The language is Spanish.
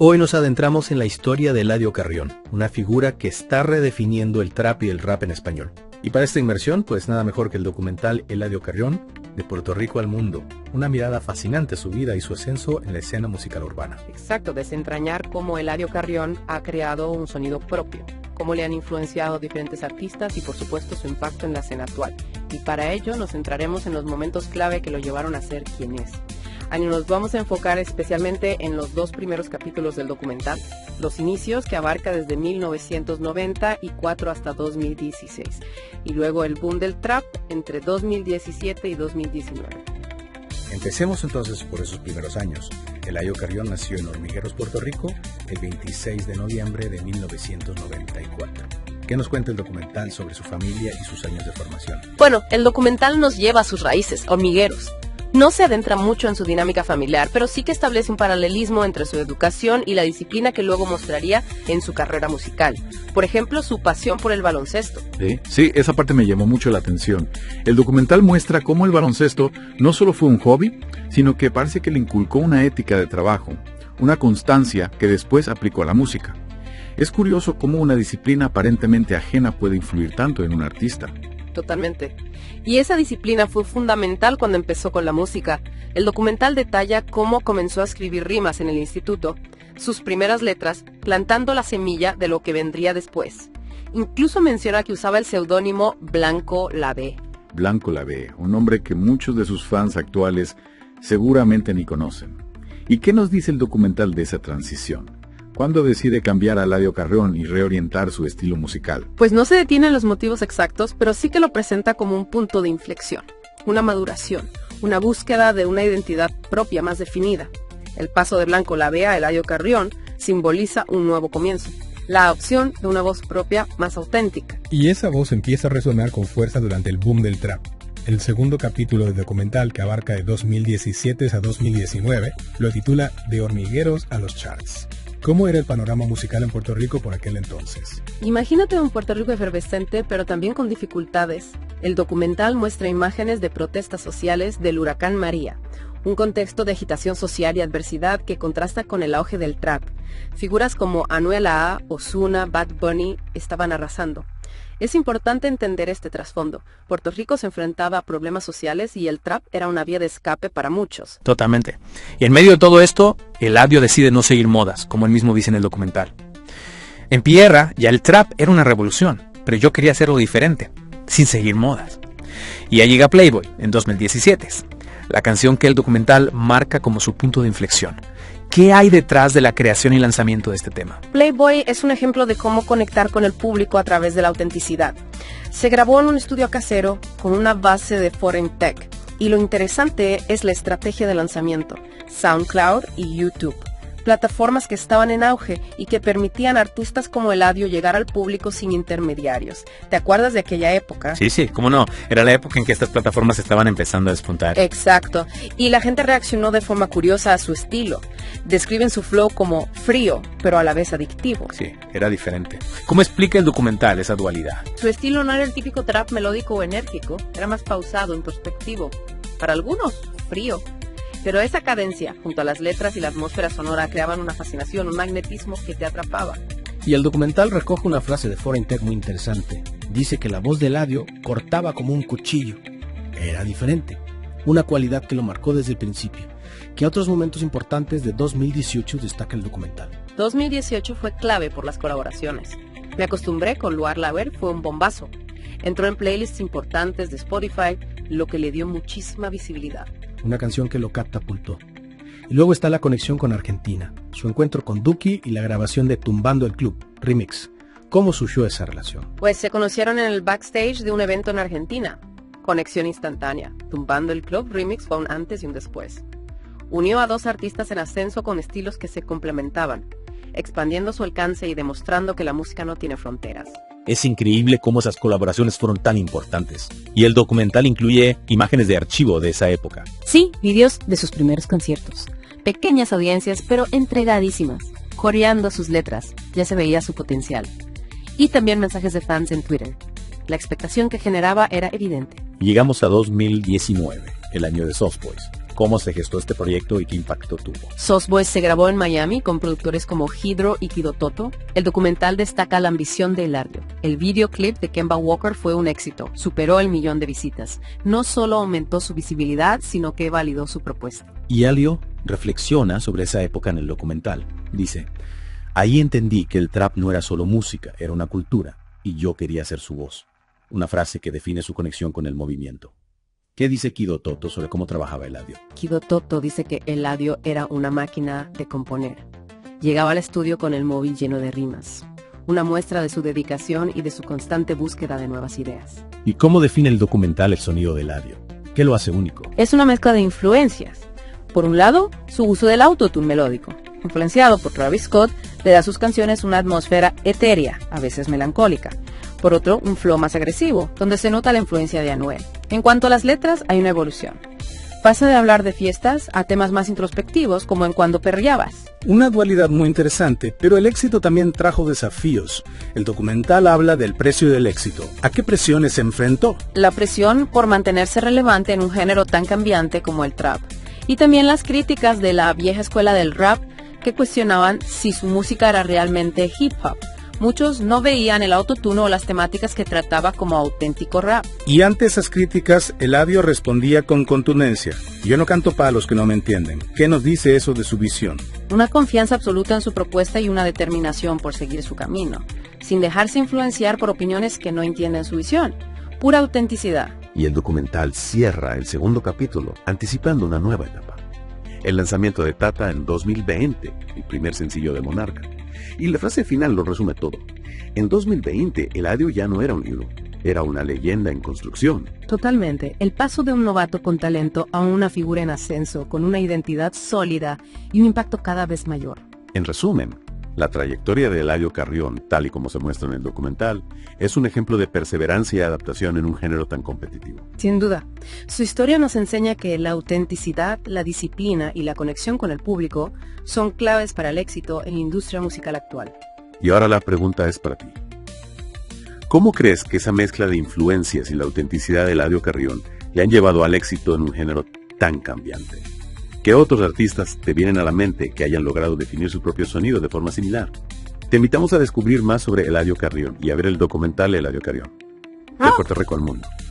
Hoy nos adentramos en la historia de Eladio Carrión, una figura que está redefiniendo el trap y el rap en español. Y para esta inmersión, pues nada mejor que el documental Eladio Carrión, de Puerto Rico al mundo. Una mirada fascinante a su vida y su ascenso en la escena musical urbana. Exacto, desentrañar cómo Eladio Carrión ha creado un sonido propio, cómo le han influenciado diferentes artistas y por supuesto su impacto en la escena actual. Y para ello nos centraremos en los momentos clave que lo llevaron a ser quien es. Nos vamos a enfocar especialmente en los dos primeros capítulos del documental, los inicios, que abarca desde 1994 hasta 2016, y luego el boom del trap entre 2017 y 2019. Empecemos entonces por esos primeros años. Eladio Carrión nació en Hormigueros, Puerto Rico, el 26 de noviembre de 1994. ¿Qué nos cuenta el documental sobre su familia y sus años de formación? Bueno, el documental nos lleva a sus raíces, Hormigueros. No se adentra mucho en su dinámica familiar, pero sí que establece un paralelismo entre su educación y la disciplina que luego mostraría en su carrera musical. Por ejemplo, su pasión por el baloncesto. Sí, esa parte me llamó mucho la atención. El documental muestra cómo el baloncesto no solo fue un hobby, sino que parece que le inculcó una ética de trabajo, una constancia que después aplicó a la música. Es curioso cómo una disciplina aparentemente ajena puede influir tanto en un artista. Totalmente. Y esa disciplina fue fundamental cuando empezó con la música. El documental detalla cómo comenzó a escribir rimas en el instituto, sus primeras letras, plantando la semilla de lo que vendría después. Incluso menciona que usaba el seudónimo Blanco Lavé. Blanco Lavé, un nombre que muchos de sus fans actuales seguramente ni conocen. ¿Y qué nos dice el documental de esa transición? ¿Cuándo decide cambiar a Eladio Carrión y reorientar su estilo musical? Pues no se detiene en los motivos exactos, pero sí que lo presenta como un punto de inflexión, una maduración, una búsqueda de una identidad propia más definida. El paso de Blanco Lavé a Eladio Carrión simboliza un nuevo comienzo, la opción de una voz propia más auténtica. Y esa voz empieza a resonar con fuerza durante el boom del trap. El segundo capítulo del documental, que abarca de 2017 a 2019, lo titula De Hormigueros a los Charts. ¿Cómo era el panorama musical en Puerto Rico por aquel entonces? Imagínate un Puerto Rico efervescente, pero también con dificultades. El documental muestra imágenes de protestas sociales del huracán María, un contexto de agitación social y adversidad que contrasta con el auge del trap. Figuras como Anuel AA, Ozuna, Bad Bunny estaban arrasando. Es importante entender este trasfondo. Puerto Rico se enfrentaba a problemas sociales y el trap era una vía de escape para muchos. Totalmente. Y en medio de todo esto, Eladio decide no seguir modas, como él mismo dice en el documental. En Pierra, ya el trap era una revolución, pero yo quería hacerlo diferente, sin seguir modas. Y ya llega Playboy, en 2017, la canción que el documental marca como su punto de inflexión. ¿Qué hay detrás de la creación y lanzamiento de este tema? Playboy es un ejemplo de cómo conectar con el público a través de la autenticidad. Se grabó en un estudio casero con una base de Foreign Tech, y lo interesante es la estrategia de lanzamiento, SoundCloud y YouTube, plataformas que estaban en auge y que permitían a artistas como Eladio llegar al público sin intermediarios. ¿Te acuerdas de aquella época? Sí, cómo no. Era la época en que estas plataformas estaban empezando a despuntar. Exacto. Y la gente reaccionó de forma curiosa a su estilo. Describen su flow como frío, pero a la vez adictivo. Sí, era diferente. ¿Cómo explica el documental esa dualidad? Su estilo no era el típico trap melódico o enérgico, era más pausado, introspectivo. Para algunos, frío. Pero esa cadencia, junto a las letras y la atmósfera sonora, creaban una fascinación, un magnetismo que te atrapaba. Y el documental recoge una frase de Foreign Tech muy interesante. Dice que la voz de Eladio cortaba como un cuchillo. Era diferente. Una cualidad que lo marcó desde el principio. ¿Qué otros momentos importantes de 2018 destaca el documental? 2018 fue clave por las colaboraciones. Me acostumbré con Luar Laver, fue un bombazo. Entró en playlists importantes de Spotify, lo que le dio muchísima visibilidad. Una canción que lo catapultó. Y luego está la conexión con Argentina, su encuentro con Duki y la grabación de Tumbando el Club, remix. ¿Cómo surgió esa relación? Pues se conocieron en el backstage de un evento en Argentina. Conexión instantánea. Tumbando el Club remix fue un antes y un después. Unió a dos artistas en ascenso con estilos que se complementaban, expandiendo su alcance y demostrando que la música no tiene fronteras. Es increíble cómo esas colaboraciones fueron tan importantes. Y el documental incluye imágenes de archivo de esa época. Sí, vídeos de sus primeros conciertos. Pequeñas audiencias, pero entregadísimas. Coreando sus letras, ya se veía su potencial. Y también mensajes de fans en Twitter. La expectación que generaba era evidente. Llegamos a 2019, el año de Soft Boys. cómo se gestó este proyecto y qué impacto tuvo. Sauce Boys se grabó en Miami con productores como Hydro y Kido Toto. El documental destaca la ambición de Eladio. El videoclip de Kemba Walker fue un éxito, superó el 1.000.000 de visitas. No solo aumentó su visibilidad, sino que validó su propuesta. Y Eladio reflexiona sobre esa época en el documental. Dice, ahí entendí que el trap no era solo música, era una cultura, y yo quería ser su voz. Una frase que define su conexión con el movimiento. ¿Qué dice Kido Toto sobre cómo trabajaba Eladio? Kido Toto dice que Eladio era una máquina de componer. Llegaba al estudio con el móvil lleno de rimas. Una muestra de su dedicación y de su constante búsqueda de nuevas ideas. ¿Y cómo define el documental el sonido de Eladio? ¿Qué lo hace único? Es una mezcla de influencias. Por un lado, su uso del autotune melódico. Influenciado por Travis Scott, le da a sus canciones una atmósfera etérea, a veces melancólica. Por otro, un flow más agresivo, donde se nota la influencia de Anuel. En cuanto a las letras, hay una evolución. Pasa de hablar de fiestas a temas más introspectivos, como en Cuando perreabas. Una dualidad muy interesante, pero el éxito también trajo desafíos. El documental habla del precio del éxito. ¿A qué presiones se enfrentó? La presión por mantenerse relevante en un género tan cambiante como el trap. Y también las críticas de la vieja escuela del rap que cuestionaban si su música era realmente hip hop. Muchos no veían el autotune o las temáticas que trataba como auténtico rap. Y ante esas críticas, Eladio respondía con contundencia. Yo no canto para los que no me entienden. ¿Qué nos dice eso de su visión? Una confianza absoluta en su propuesta y una determinación por seguir su camino, sin dejarse influenciar por opiniones que no entienden su visión. Pura autenticidad. Y el documental cierra el segundo capítulo, anticipando una nueva etapa. El lanzamiento de Tata en 2020, el primer sencillo de Monarca. Y la frase final lo resume todo. En 2020, Eladio ya no era un libro, era una leyenda en construcción. Totalmente. El paso de un novato con talento a una figura en ascenso, con una identidad sólida y un impacto cada vez mayor. En resumen, la trayectoria de Eladio Carrión, tal y como se muestra en el documental, es un ejemplo de perseverancia y adaptación en un género tan competitivo. Sin duda. Su historia nos enseña que la autenticidad, la disciplina y la conexión con el público son claves para el éxito en la industria musical actual. Y ahora la pregunta es para ti. ¿Cómo crees que esa mezcla de influencias y la autenticidad de Eladio Carrión le han llevado al éxito en un género tan cambiante? ¿Qué otros artistas te vienen a la mente que hayan logrado definir su propio sonido de forma similar? Te invitamos a descubrir más sobre Eladio Carrión y a ver el documental Eladio Carrión, de Puerto Rico al mundo.